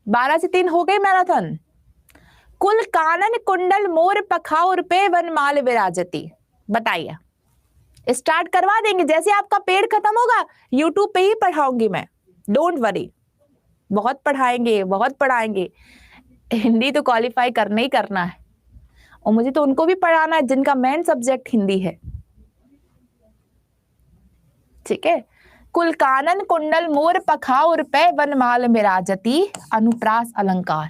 12 से 3 हो गई मैराथन। कुल कानन कुंडल मोर पखाउर पे वनमाल विराजती। बताइए, स्टार्ट करवा देंगे, जैसे आपका पेड़ खत्म होगा यूट्यूब पे ही पढ़ाऊंगी मैं, डोंट वरी। बहुत पढ़ाएंगे, बहुत पढ़ाएंगे। हिंदी तो क्वालिफाई करना ही करना है, और मुझे तो उनको भी पढ़ाना है जिनका मेन सब्जेक्ट हिंदी है, ठीक है। कुल कानन कुंडल मोर पखाउर पे वनमाल विराजती, अनुप्रास अलंकार,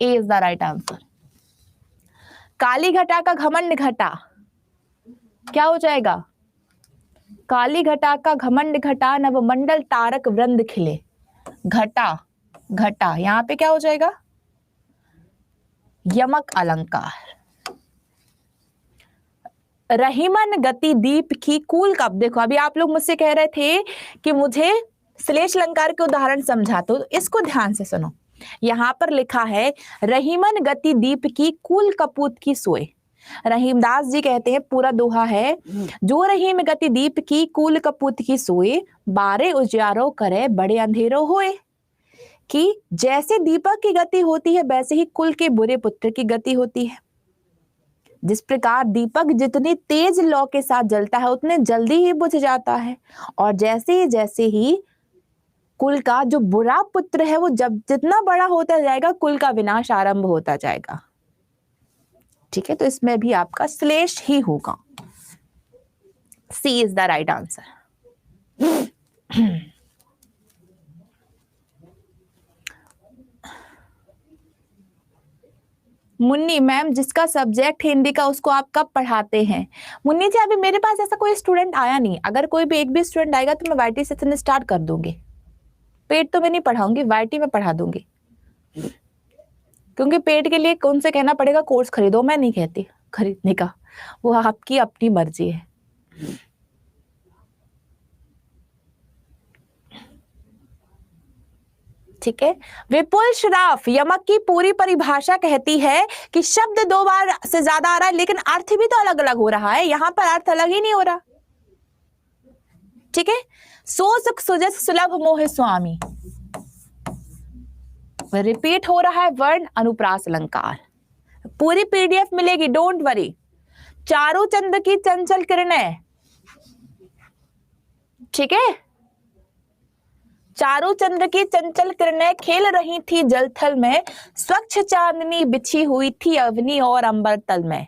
ए इज द राइट आंसर। काली घटा का घमंड घटा, क्या हो जाएगा? काली घटा का घमंड घटा, नवमंडल तारक वृंद खिले। घटा, घटा यहां पे क्या हो जाएगा? यमक अलंकार। रहीमन गति दीप की कूल कब, देखो अभी आप लोग मुझसे कह रहे थे कि मुझे श्लेष अलंकार के उदाहरण समझा, तो इसको ध्यान से सुनो। यहां पर लिखा है रहीमन गति दीप की कूल कपूत की सोए। रहीमदास जी कहते हैं, पूरा दोहा है, जो रहीम गति दीप की कूल कपूत की सोए, बारे उजियारो करे बड़े अंधेरो होए। कि जैसे दीपक की गति होती है वैसे ही कुल के बुरे पुत्र की गति होती है। जिस प्रकार दीपक जितनी तेज लौ के साथ जलता है उतने जल्दी ही बुझ जाता है, और जैसे ही कुल का जो बुरा पुत्र है वो जब जितना बड़ा होता जाएगा कुल का विनाश आरंभ होता जाएगा, ठीक है। तो इसमें भी आपका श्लेष ही होगा, C is the right answer. Munni ma'am, जिसका सब्जेक्ट हिंदी का उसको आप कब पढ़ाते हैं? मुन्नी जी, अभी मेरे पास ऐसा कोई स्टूडेंट आया नहीं, अगर कोई भी एक भी स्टूडेंट आएगा तो मैं वाईटी सेशन स्टार्ट कर दूंगी। पेड तो मैं नहीं पढ़ाऊंगी, वाईटी में पढ़ा दूंगी, क्योंकि पेड के लिए कौन से कहना पड़ेगा कोर्स खरीदो, मैं नहीं कहती खरीदने का, वो आपकी अपनी मर्जी है। ठीक है। विपुल श्राफ, यमक की पूरी परिभाषा कहती है कि शब्द 2 बार से ज्यादा आ रहा है लेकिन अर्थ भी तो अलग अलग हो रहा है, यहां पर अर्थ अलग ही नहीं हो रहा। ठीक है। सो सुख सुजस सुलभ मोह स्वामी, रिपीट हो रहा है वर्ण अनुप्रास अलंकार। पूरी पीडीएफ मिलेगी, डोंट वरी। चारों चंद्र की चंचल किरणें, ठीक है, चारों चंद्र की चंचल किरणें खेल रही थी जलथल में, स्वच्छ चांदनी बिछी हुई थी अवनी और अंबर तल में।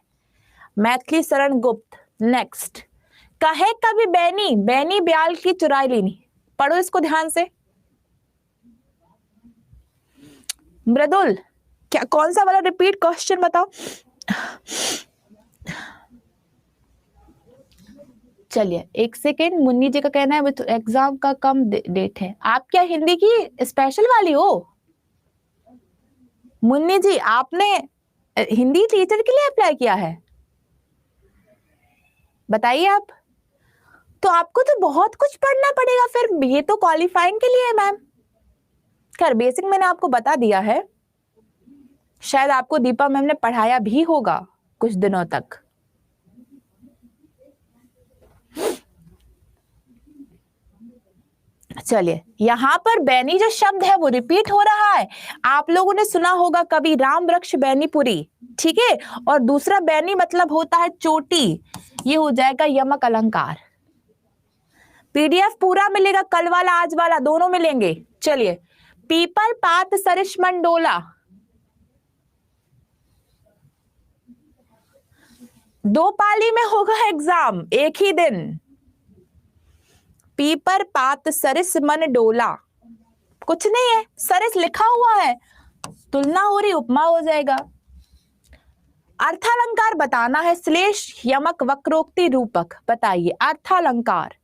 मैथिली शरण गुप्त। नेक्स्ट, कहे कभी बैनी, बैनी ब्याल की चुराई लेनी। पढ़ो इसको ध्यान से। मृदुल, क्या कौन सा वाला रिपीट क्वेश्चन बताओ। चलिए एक सेकेंड, मुन्नी जी का कहना है एग्जाम का कम डेट है। आप क्या हिंदी की स्पेशल वाली हो? मुन्नी जी, आपने हिंदी टीचर के लिए अप्लाई किया है? बताइए आप। तो आपको तो बहुत कुछ पढ़ना पड़ेगा फिर, ये तो क्वालिफाइंग के लिए है मैम। खैर बेसिक मैंने आपको बता दिया है, शायद आपको दीपा मैम ने पढ़ाया भी होगा कुछ दिनों तक। चलिए, यहां पर बैनी जो शब्द है वो रिपीट हो रहा है। आप लोगों ने सुना होगा कभी राम वृक्ष बैनीपुरी, ठीक है, और दूसरा बैनी मतलब होता है चोटी, ये हो जाएगा यमक अलंकार। पीडीएफ पूरा मिलेगा, कल वाला आज वाला दोनों मिलेंगे। चलिए, पीपल पात सरिष मंडोला, 2 पाली में होगा एग्जाम एक ही दिन। पीपर पात सरिस मन डोला, कुछ नहीं है, सरिस लिखा हुआ है, तुलना हो रही, उपमा हो जाएगा। अर्थालंकार बताना है, श्लेष यमक वक्रोक्ति रूपक। बताइए अर्थालंकार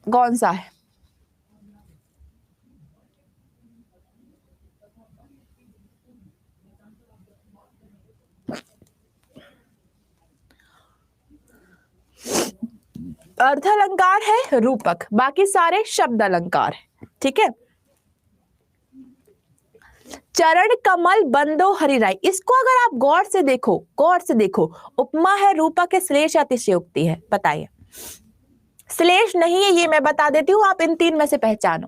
कौन सा है? अर्थ अलंकार है रूपक, बाकी सारे शब्द अलंकार है। ठीक है। चरण कमल बंदो हरिराई, इसको अगर आप गौर से देखो, गौर से देखो, उपमा है, रूपक है, श्लेष अतिशयोक्ति है। बताइए। श्लेष नहीं है, ये मैं बता देती हूं, आप इन 3 में से पहचानो।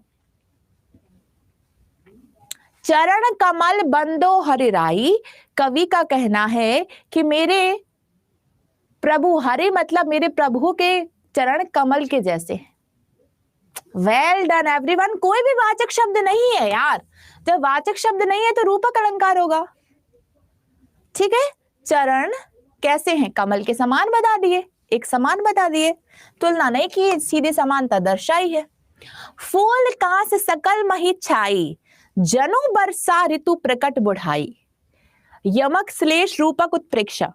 चरण कमल बंदो हरिराई, कवि का कहना है कि मेरे प्रभु, हरि मतलब मेरे प्रभु के चरण कमल के जैसे। Well done everyone. कोई भी वाचक शब्द नहीं है यार, जब वाचक शब्द नहीं है तो रूपक अलंकार होगा। ठीक है। चरण कैसे हैं? कमल के समान बता दिए, एक समान बता दिए, तुलना नहीं की, सीधी समानता दर्शाई है। फूल कांस सकल मही छाई, जनु बरसा ऋतु प्रकट बुढ़ाई। यमक श्लेष रूपक उत्प्रेक्षा।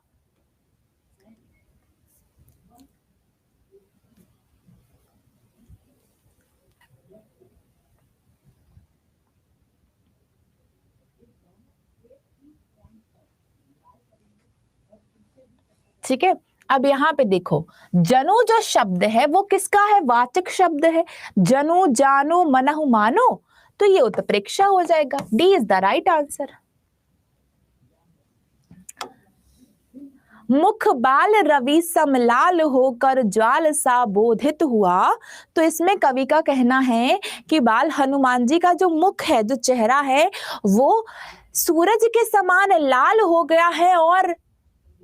ठीक है। अब यहां पे देखो, जनु जो शब्द है वो किसका है? वाचक शब्द है। जनु जानो मनहु मानो, तो ये उत्प्रेक्षा हो जाएगा। D is the right answer. मुख बाल रवि समलाल होकर ज्वाल सा बोधित हुआ, तो इसमें कवि का कहना है कि बाल हनुमान जी का जो मुख है, जो चेहरा है, वो सूरज के समान लाल हो गया है और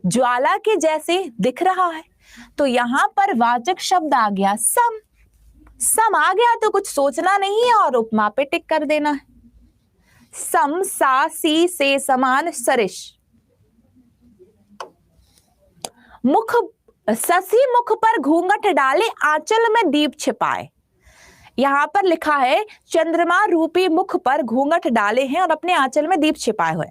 ज्वाला के जैसे दिख रहा है। तो यहां पर वाचक शब्द आ गया सम। सम आ गया तो कुछ सोचना नहीं है और उपमा पे टिक कर देना है। सम सा सी से समान सरिष। मुख, ससी मुख पर घूंघट डाले आंचल में दीप छिपाए। यहां पर लिखा है चंद्रमा रूपी मुख पर घूंघट डाले हैं और अपने आंचल में दीप छिपाए हुए।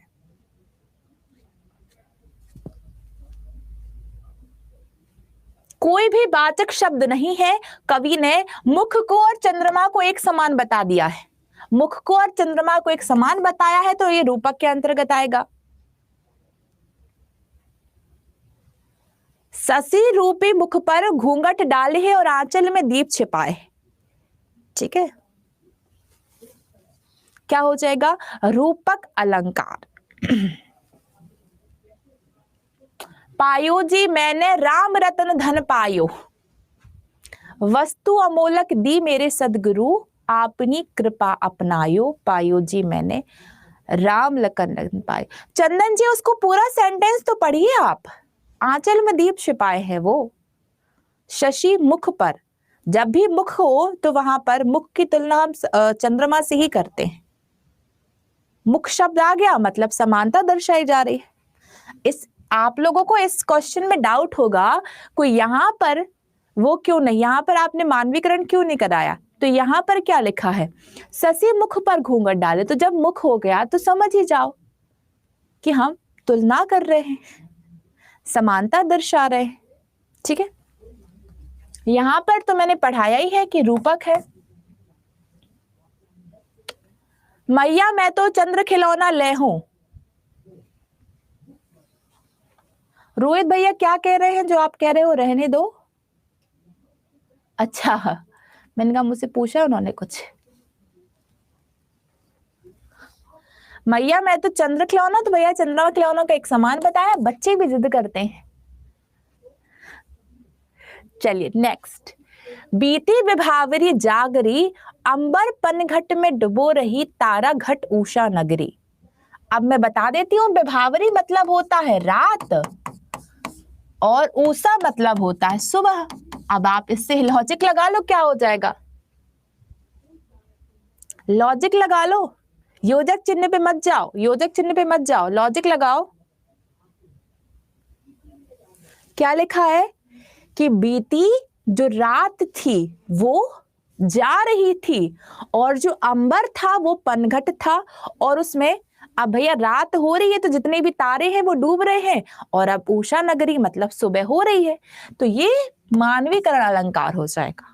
कोई भी वाचक शब्द नहीं है, कवि ने मुख को और चंद्रमा को एक समान बता दिया है। मुख को और चंद्रमा को एक समान बताया है तो ये रूपक के अंतर्गत आएगा। शशि रूपी मुख पर घूंघट डाले है और आंचल में दीप छिपाए। ठीक है। क्या हो जाएगा? रूपक अलंकार। पायो जी मैंने राम रतन धन पायो, वस्तु अमोलक दी मेरे सदगुरु, आपनी कृपा अपनायो, पायो जी मैंने राम लखन रतन पायो। चंदन जी उसको पूरा सेंटेंस तो पढ़िए आप। आंचल में दीप छिपाए हैं वो, शशि मुख पर, जब भी मुख हो तो वहां पर मुख की तुलना हम चंद्रमा से ही करते हैं। मुख शब्द आ गया मतलब समानता दर्शाई जा रही है। इस आप लोगों को इस क्वेश्चन में डाउट होगा कोई यहां पर वो क्यों नहीं, यहां पर आपने मानवीकरण क्यों नहीं कराया? तो यहां पर क्या लिखा है? शशि मुख पर घूंघट डाले, तो जब मुख हो गया तो समझ ही जाओ कि हम तुलना कर रहे हैं, समानता दर्शा रहे हैं। ठीक है, यहां पर तो मैंने पढ़ाया ही है कि रूपक है। मैया मैं तो चंद्र खिलौना ले हूं। रोहित भैया क्या कह रहे हैं? जो आप कह रहे हो रहने दो। अच्छा, मैंने कहा मुझसे पूछा उन्होंने कुछ। मैया मैं तो चंद्र खिलौना, तो भैया चंद्रमा खिलौनों का एक समान बताया, बच्चे भी जिद करते हैं। चलिए नेक्स्ट, बीती विभावरी जागरी, अंबर पनघट में डुबो रही, तारा घट उषा नगरी। अब मैं बता देती हूँ, विभावरी मतलब होता है रात और उषा मतलब होता है सुबह। अब आप इससे लॉजिक लगा लो क्या हो जाएगा, लॉजिक लगा लो, योजक चिन्ह पे मत जाओ, योजक चिन्ह पे मत जाओ, लॉजिक लगाओ। क्या लिखा है कि बीती जो रात थी वो जा रही थी और जो अंबर था वो पनघट था, और उसमें अब भैया रात हो रही है तो जितने भी तारे हैं वो डूब रहे हैं, और अब उषा नगरी मतलब सुबह हो रही है, तो ये मानवीकरण अलंकार हो जाएगा।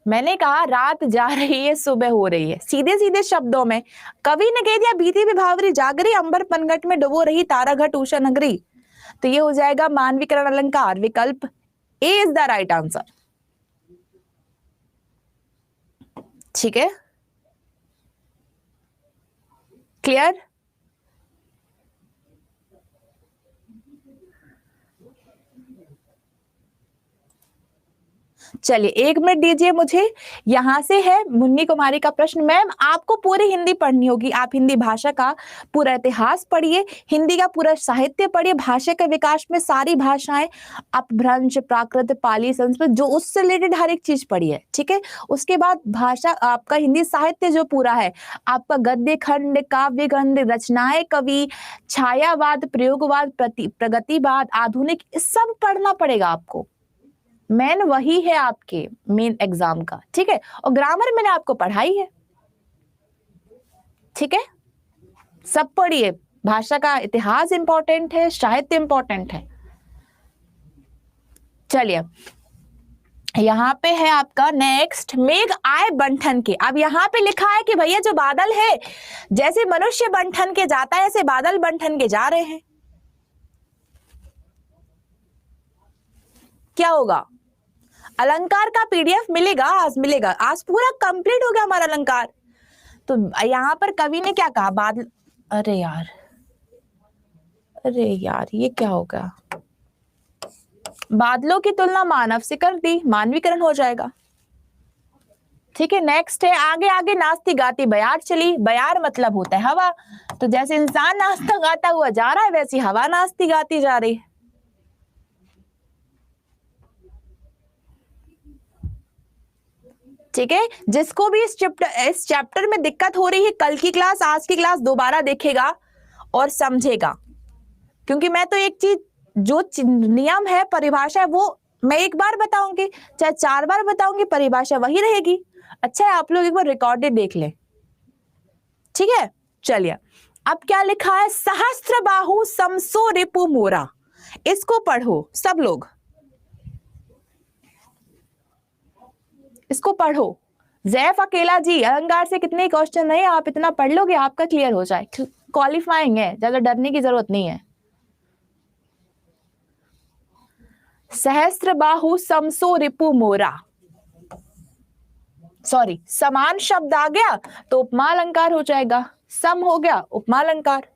मैंने कहा रात जा रही है सुबह हो रही है, सीधे सीधे शब्दों में कवि ने कह दिया बीती विभावरी जागरी, अंबर पनघट में डुबो रही, तारा घट उषा नगरी, तो ये हो जाएगा मानवीकरण अलंकार। विकल्प ए इज द राइट आंसर। ठीक है, क्लियर? चलिए 1 मिनट दीजिए मुझे। यहां से है मुन्नी कुमारी का प्रश्न, मैम आपको पूरी हिंदी पढ़नी होगी, आप हिंदी भाषा का पूरा इतिहास पढ़िए, हिंदी का पूरा साहित्य पढ़िए, भाषा के विकास में सारी भाषाएं, अपभ्रंश, प्राकृत, पाली, संस्कृत, जो उससे रिलेटेड हर एक चीज पढ़िए। ठीक है, उसके बाद भाषा आपका हिंदी साहित्य जो पूरा है, आपका गद्य खंड, काव्य खंड, रचनाएं कवि, छायावाद, प्रयोगवाद, प्रगतिवाद, आधुनिक, सब पढ़ना पड़ेगा आपको। मेन वही है आपके मेन एग्जाम का। ठीक है, और ग्रामर मैंने आपको पढ़ाई है। ठीक है, सब पढ़िए, भाषा का इतिहास इंपॉर्टेंट है, साहित्य इंपॉर्टेंट है। चलिए यहां पे है आपका नेक्स्ट, मेघ आए बंठन के। अब यहां पे लिखा है कि भैया जो बादल है, जैसे मनुष्य बंठन के जाता है ऐसे बादल बंठन के जा रहे हैं, क्या होगा? अलंकार का पीडीएफ मिलेगा, आज मिलेगा, आज पूरा कंप्लीट हो गया हमारा अलंकार। तो यहां पर कवि ने क्या कहा? बादल, अरे यार, अरे यार ये क्या हो गया, बादलों की तुलना मानव से कर दी, मानवीकरण हो जाएगा। ठीक है, नेक्स्ट है, आगे आगे नाचती गाती बयार चली। बयार मतलब होता है हवा, तो जैसे इंसान नाचता गाता हुआ जा रहा है वैसी हवा नाचती गाती जा रही है। ठीक है, जिसको भी इस चैप्टर में दिक्कत हो रही है, कल की क्लास आज की क्लास दोबारा देखेगा और समझेगा, क्योंकि मैं तो एक चीज जो नियम है, परिभाषा है, वो मैं एक बार बताऊंगी चाहे 4 बार बताऊंगी, परिभाषा वही रहेगी। अच्छा है आप लोग एक बार रिकॉर्डेड देख लें। ठीक है, चलिए अब क्या लिखा है? सहस्त्र बाहु समसो रिपु मोरा, इसको पढ़ो सब लोग, इसको पढ़ो। जैफ अकेला जी, अलंकार से कितने क्वेश्चन नहीं, आप इतना पढ़ लोगे आपका क्लियर हो जाए, क्वालिफाइंग है, ज्यादा डरने की जरूरत नहीं है। सहस्त्र बाहु समसो रिपु मोरा, सॉरी, समान शब्द आ गया तो उपमा अलंकार हो जाएगा, सम हो गया उपमा अलंकार।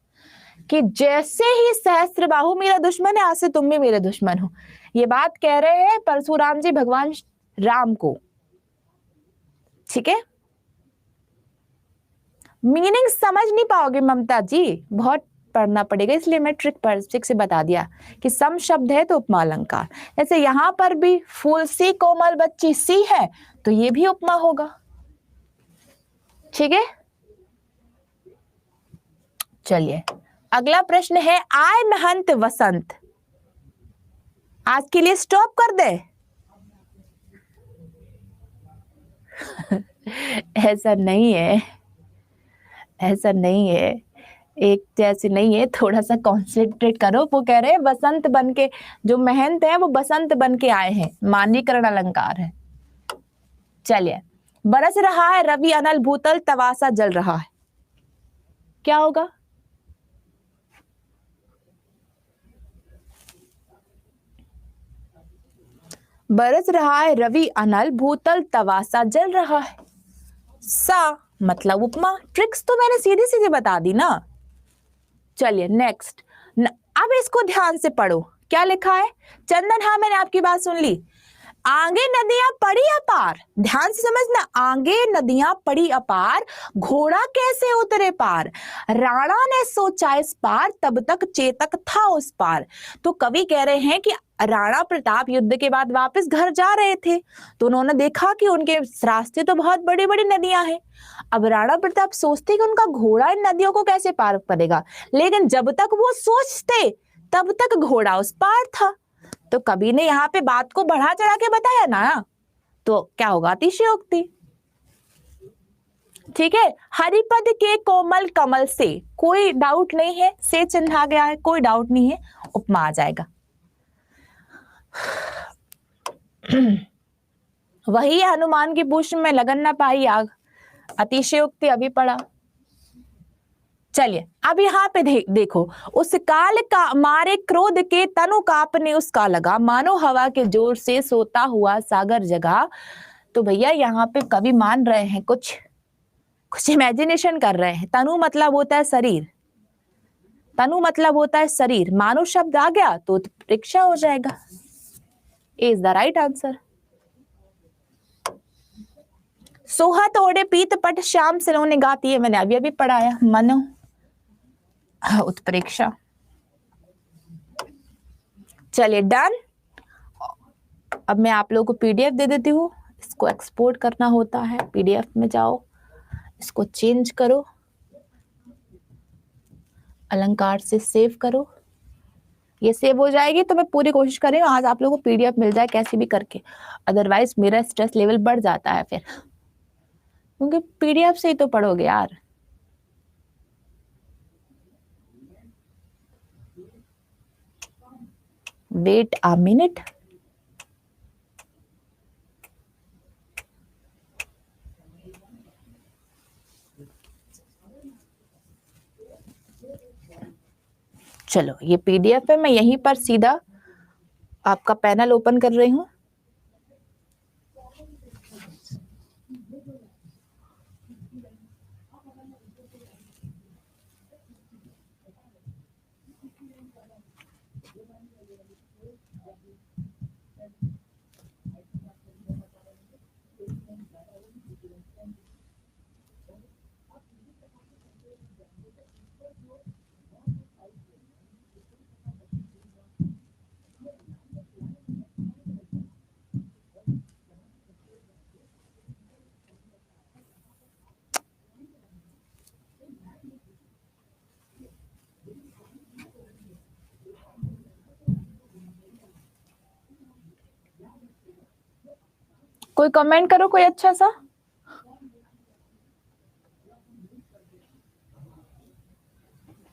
कि जैसे ही सहस्त्रबाहु मेरा दुश्मन है, आज से तुम भी मेरे दुश्मन हो। ये बात कह रहे हैं परशुराम जी भगवान राम को, ठीक है। मीनिंग समझ नहीं पाओगे ममता जी, बहुत पढ़ना पड़ेगा, इसलिए मैं ट्रिक से बता दिया कि सम शब्द है तो उपमा अलंकार। जैसे यहां पर भी फूल सी कोमल बच्ची सी है, तो ये भी उपमा होगा, ठीक है। चलिए अगला प्रश्न है, आय महंत वसंत। आज के लिए स्टॉप कर दे। ऐसा नहीं है, ऐसा नहीं है, एक जैसे नहीं है, थोड़ा सा कॉन्सेंट्रेट करो। वो कह रहे हैं बसंत बन के, जो महंत है वो बसंत बन के आए हैं, मानवीकरण अलंकार है। चलिए, बरस रहा है रवि अनल भूतल तवासा जल रहा है, क्या होगा? बरस रहा है रवि अनल भूतल तवासा जल रहा है, सा मतलब उपमा। ट्रिक्स तो मैंने सीधी सीधी बता दी ना। चलिए नेक्स्ट, अब इसको ध्यान से पढ़ो, क्या लिखा है? चंदन, हाँ मैंने आपकी बात सुन ली। आगे नदियां पड़ी अपार, ध्यान से समझना, आगे नदियां पड़ी अपार, घोड़ा कैसे उतरे पार, राणा ने सोचा इस पार, तब तक चेतक था उस पार। तो कवि कह रहे हैं कि राणा प्रताप युद्ध के बाद वापस घर जा रहे थे, तो उन्होंने देखा कि उनके रास्ते तो बहुत बड़ी बड़ी नदियां हैं। अब राणा प्रताप सोचते कि उनका घोड़ा इन नदियों को कैसे पार करेगा, लेकिन जब तक वो सोचते तब तक घोड़ा उस पार था। तो कवि ने यहाँ पे बात को बढ़ा चढ़ा के बताया ना, तो क्या होगा? अतिशयोक्ति, ठीक है। हरिपद के कोमल कमल से, कोई डाउट नहीं है, से चिन्हा गया है, कोई डाउट नहीं है, उपमा आ जाएगा। वही हनुमान की पूछ में लगन ना पाई आग, अतिशयोक्ति अभी पढ़ा। चलिए अब यहाँ पे देखो, उस काल का मारे क्रोध के तनु कांपने उसका लगा, मानो हवा के जोर से सोता हुआ सागर जगा। तो भैया यहाँ पे कवि मान रहे हैं, कुछ इमेजिनेशन कर रहे हैं। तनु मतलब होता है शरीर, तनु मतलब होता है शरीर, मानो शब्द आ गया तो उत्प्रेक्षा हो जाएगा। Is the right answer. सोहत ओढ़े पीत पट श्याम सिलोने गाती है, मैंने अभी अभी पढ़ाया, मनो उत्प्रेक्षा। चलिए डन। अब मैं आप लोगों को पीडीएफ दे देती हूँ, इसको एक्सपोर्ट करना होता है, पीडीएफ में जाओ, इसको चेंज करो, अलंकार से सेव करो। ये सेव हो जाएगी तो मैं पूरी कोशिश कर रही हूँ आज आप लोगों को पीडीएफ मिल जाए कैसे भी करके, अदरवाइज मेरा स्ट्रेस लेवल बढ़ जाता है फिर, क्योंकि पीडीएफ से ही तो पढ़ोगे यार। Wait a minute. चलो ये पीडीएफ है, मैं यहीं पर सीधा आपका पैनल ओपन कर रही हूँ। कोई कमेंट करो कोई अच्छा सा।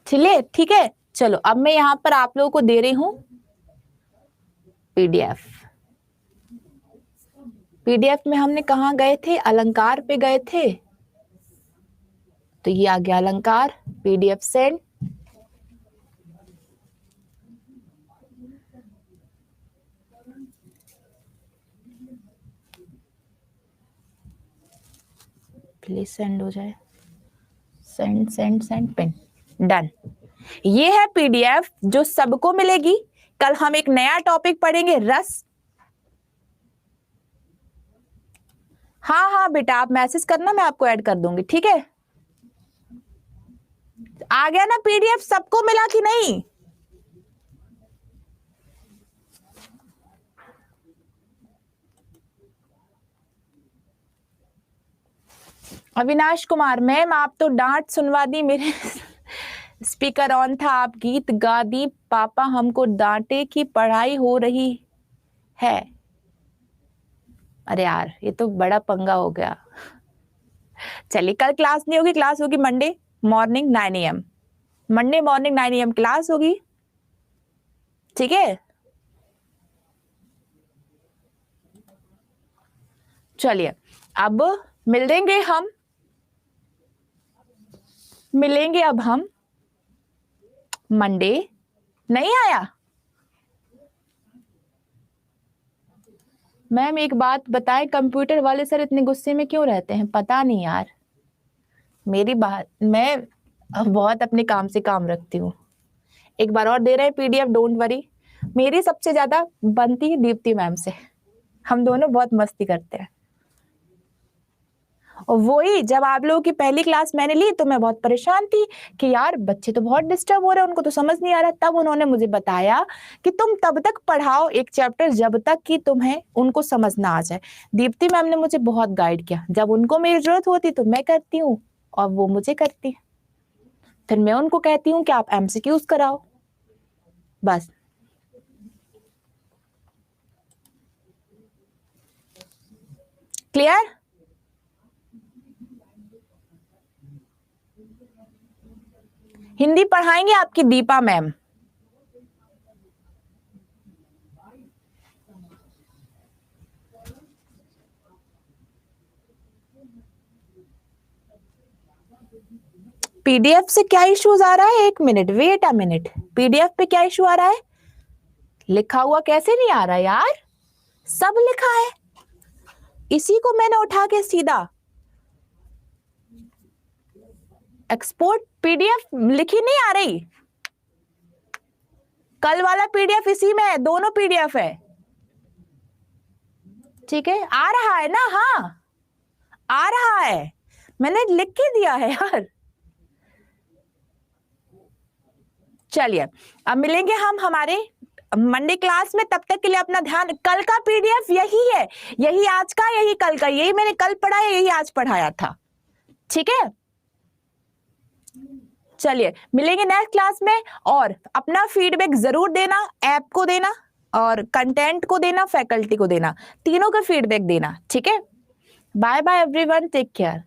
चलिए ठीक है, चलो अब मैं यहाँ पर आप लोगों को दे रही हूँ पीडीएफ। पीडीएफ में हमने कहा गए थे? अलंकार पे गए थे, तो ये आ गया अलंकार, पीडीएफ सेंड। प्लीज सेंड हो जाए, send send send pin, done. ये है पीडीएफ जो सबको मिलेगी। कल हम एक नया टॉपिक पढ़ेंगे, रस। हाँ हाँ बेटा, आप मैसेज करना, मैं आपको ऐड कर दूंगी, ठीक है। आ गया ना पीडीएफ, सबको मिला कि नहीं? अविनाश कुमार, मैम आप तो डांट सुनवा दी, मेरे स्पीकर ऑन था, आप गीत गा दी, पापा हमको डांटे कि पढ़ाई हो रही है। अरे यार, ये तो बड़ा पंगा हो गया। चलिए, कल क्लास नहीं होगी, क्लास होगी Monday morning 9 AM। Monday morning 9 AM class होगी, ठीक है। चलिए, अब मिलेंगे अब हम मंडे। नहीं आया? मैम एक बात बताएं, कंप्यूटर वाले सर इतने गुस्से में क्यों रहते हैं? पता नहीं यार, मेरी बात, मैं बहुत अपने काम से काम रखती हूँ। एक बार और दे रहे हैं पीडीएफ, डोंट वरी। मेरी सबसे ज्यादा बनती है दीप्ति मैम से, हम दोनों बहुत मस्ती करते हैं। और वही, जब आप लोगों की पहली क्लास मैंने ली तो मैं बहुत परेशान थी कि यार बच्चे तो बहुत डिस्टर्ब हो रहे हैं, उनको तो समझ नहीं आ रहा। तब उन्होंने मुझे बताया कि तुम तब तक पढ़ाओ एक चैप्टर जब तक कि तुम्हें उनको समझ ना आ जाए। दीप्ति मैम ने मुझे बहुत गाइड किया, जब उनको मेरी जरूरत होती तो मैं करती हूँ और वो मुझे करती है, फिर मैं उनको कहती हूँ कि आप एमसीक्यूज कराओ, बस। क्लियर? हिंदी पढ़ाएंगे आपकी दीपा मैम। पीडीएफ से क्या इश्यूज आ रहा है? एक minute, wait a minute. PDF पे क्या इशू आ रहा है? लिखा हुआ कैसे नहीं आ रहा यार? सब लिखा है, इसी को मैंने उठा के सीधा एक्सपोर्ट पीडीएफ लिखी नहीं आ रही। कल वाला पीडीएफ इसी में है, दोनों पीडीएफ है, ठीक है। आ रहा है ना? हाँ आ रहा है, मैंने लिख के दिया है यार। चलिए, अब मिलेंगे हम हमारे मंडे क्लास में। तब तक के लिए अपना ध्यान, कल का पीडीएफ यही है, यही आज का, यही कल का, यही मैंने कल पढ़ाया, यही आज पढ़ाया था, ठीक है। चलिए, मिलेंगे नेक्स्ट क्लास में। और अपना फीडबैक जरूर देना, ऐप को देना और कंटेंट को देना, फैकल्टी को देना, तीनों का फीडबैक देना, ठीक है। Bye bye everyone, take care.